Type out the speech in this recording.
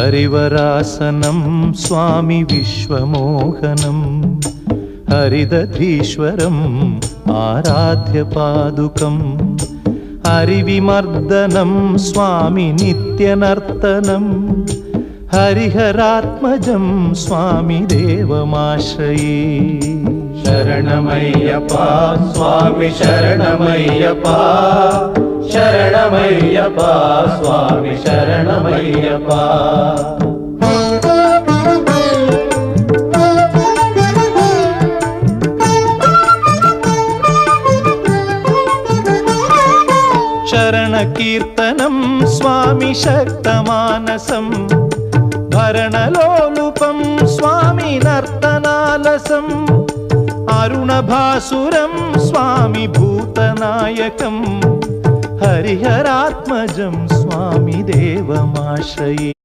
हरिवरासनं स्वामी विश्वमोहनं हरिदधीश्वरम् आराध्य पादुकम् हरिविमर्दनं स्वामी नित्यनर्तनं हरिहरात्मजं स्वामी देवमाश्रये। शरणमय्यप्पा स्वामी शरणमय्यप्पा शरणमय्यप्पा स्वामी शरणमय्यप्पा। शरणकीर्तनं स्वामी शक्तमानसं भरणलोलुपं स्वामी नर्तनालसम् अरुणभासुरं स्वामी भूतनायकं हरिहरात्मजं स्वामी देवमाश्रये।